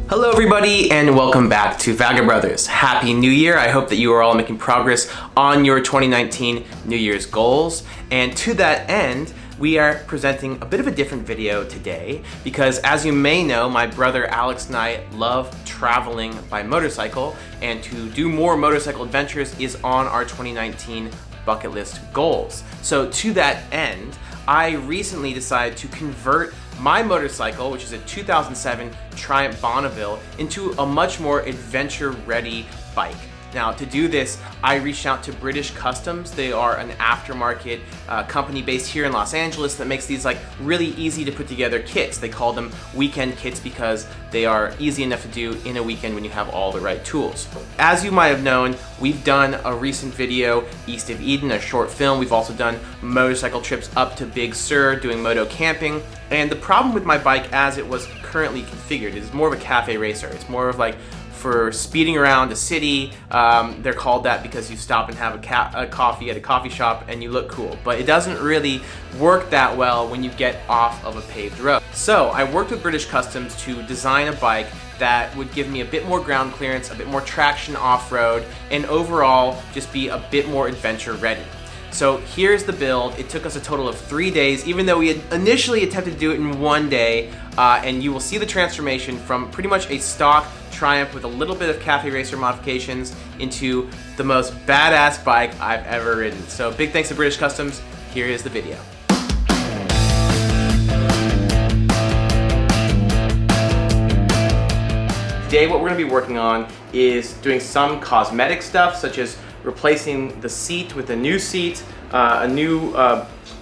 Hello everybody and welcome back to Vagabrothers. Happy New Year. I hope that you are all making progress on your 2019 New Year's goals. And to that end, we are presenting a bit of a different video today because as you may know, my brother Alex and I love traveling by motorcycle, and to do more motorcycle adventures is on our 2019 bucket list goals. So to that end, I recently decided to convert my motorcycle, which is a 2007 Triumph Bonneville, into a much more adventure-ready bike. Now, to do this, I reached out to British Customs. They are an aftermarket company based here in Los Angeles that makes these like really easy to put together kits. They call them weekend kits because they are easy enough to do in a weekend when you have all the right tools. As you might have known, we've done a recent video, East of Eden, a short film. We've also done motorcycle trips up to Big Sur, doing Moto camping. And the problem with my bike as it was currently configured is more of a cafe racer. It's more of like for speeding around a city. They're called that because you stop and have a coffee at a coffee shop and you look cool. But it doesn't really work that well when you get off of a paved road. So I worked with British Customs to design a bike that would give me a bit more ground clearance, a bit more traction off-road, and overall just be a bit more adventure ready. So here's the build. It took us a total of 3 days, even though we had initially attempted to do it in 1 day, and you will see the transformation from pretty much a stock Triumph with a little bit of cafe racer modifications into the most badass bike I've ever ridden. So big thanks to British Customs. Here is the video. Today what we're going to be working on is doing some cosmetic stuff, such as replacing the seat with a new seat, a new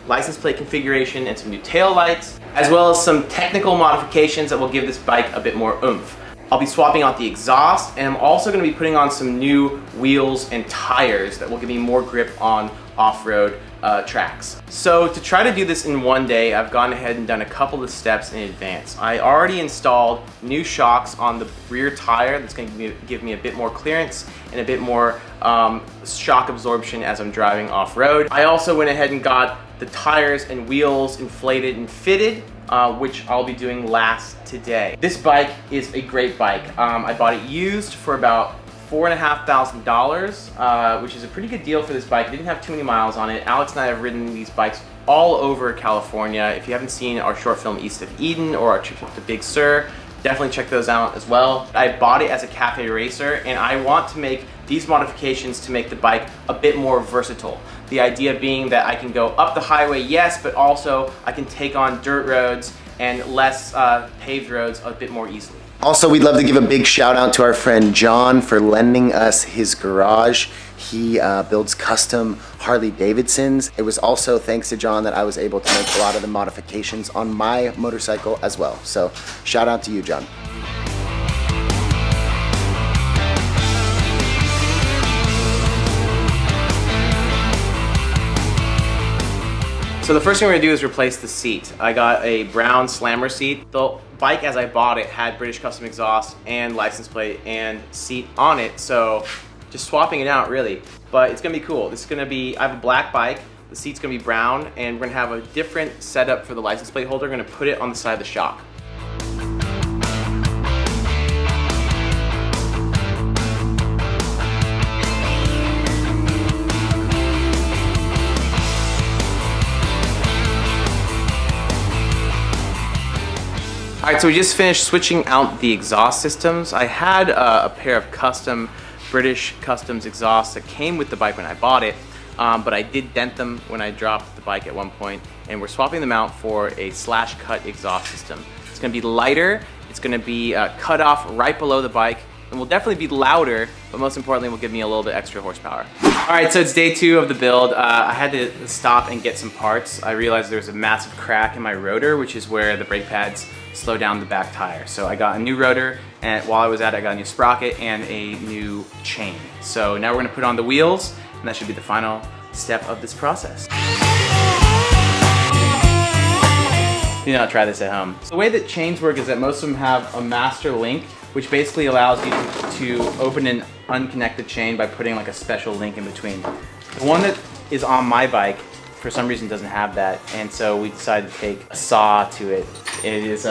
license plate configuration, and some new tail lights, as well as some technical modifications that will give this bike a bit more oomph. I'll be swapping out the exhaust, and I'm also going to be putting on some new wheels and tires that will give me more grip on off-road tracks. So to try to do this in 1 day, I've gone ahead and done a couple of steps in advance. I already installed new shocks on the rear tire that's going to give me a bit more clearance and a bit more shock absorption as I'm driving off-road. I also went ahead and got the tires and wheels inflated and fitted, which I'll be doing last today. This bike is a great bike. I bought it used for about $4,500, which is a pretty good deal for this bike. It didn't have too many miles on it. Alex and I have ridden these bikes all over California. If you haven't seen our short film East of Eden or our trip to Big Sur, definitely check those out as well. I bought it as a cafe racer, and I want to make these modifications to make the bike a bit more versatile. The idea being that I can go up the highway, yes, but also I can take on dirt roads and less paved roads a bit more easily. Also, we'd love to give a big shout out to our friend John for lending us his garage. He builds custom Harley Davidsons. It was also thanks to John that I was able to make a lot of the modifications on my motorcycle as well. So shout out to you, John. So the first thing we're gonna do is replace the seat. I got a brown slammer seat. The bike as I bought it had British Custom exhaust and license plate and seat on it, so just swapping it out really. But it's gonna be cool. This is gonna be, I have a black bike, the seat's gonna be brown, and we're gonna have a different setup for the license plate holder. We're gonna put it on the side of the shock. Alright, so we just finished switching out the exhaust systems. I had a pair of custom British Customs exhausts that came with the bike when I bought it, but I did dent them when I dropped the bike at one point, and we're swapping them out for a slash cut exhaust system. It's going to be lighter, it's going to be cut off right below the bike, and will definitely be louder, but most importantly will give me a little bit extra horsepower. Alright, so it's day 2 of the build. I had to stop and get some parts. I realized there was a massive crack in my rotor, which is where the brake pads slow down the back tire. So I got a new rotor, and while I was at it, I got a new sprocket and a new chain. So now we're gonna put on the wheels, and that should be the final step of this process. Do not try this at home. So the way that chains work is that most of them have a master link, which basically allows you to open an unconnected chain by putting like a special link in between. The one that is on my bike for some reason doesn't have that, and so we decided to take a saw to it. It is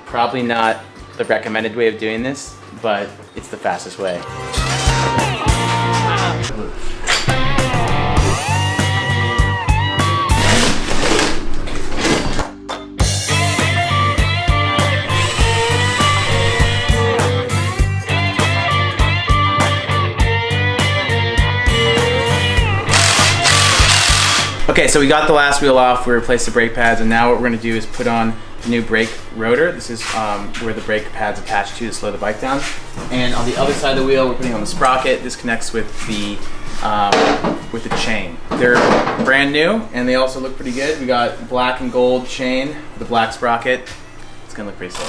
probably not the recommended way of doing this, but it's the fastest way. Okay, so we got the last wheel off, we replaced the brake pads, and now what we're gonna do is put on the new brake rotor. This is where the brake pad's attached to slow the bike down. And on the other side of the wheel, we're putting on the sprocket. This connects with the chain. They're brand new, and they also look pretty good. We got black and gold chain with the black sprocket. It's gonna look pretty sick.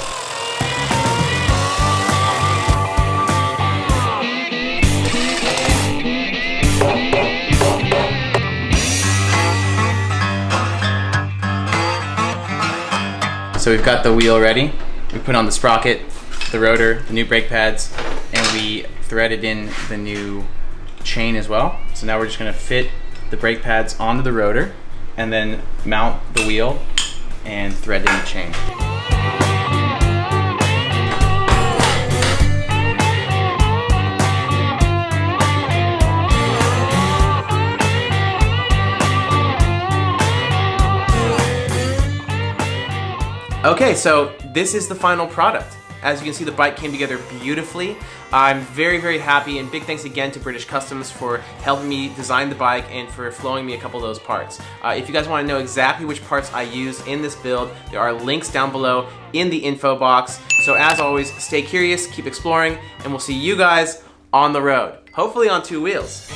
So we've got the wheel ready. We put on the sprocket, the rotor, the new brake pads, and we threaded in the new chain as well. So now we're just gonna fit the brake pads onto the rotor and then mount the wheel and thread in the chain. Okay, so this is the final product. As you can see, the bike came together beautifully. I'm very, very happy, and big thanks again to British Customs for helping me design the bike and for flowing me a couple of those parts. If you guys want to know exactly which parts I use in this build, there are links down below in the info box. So as always, stay curious, keep exploring, and we'll see you guys on the road. Hopefully on 2 wheels.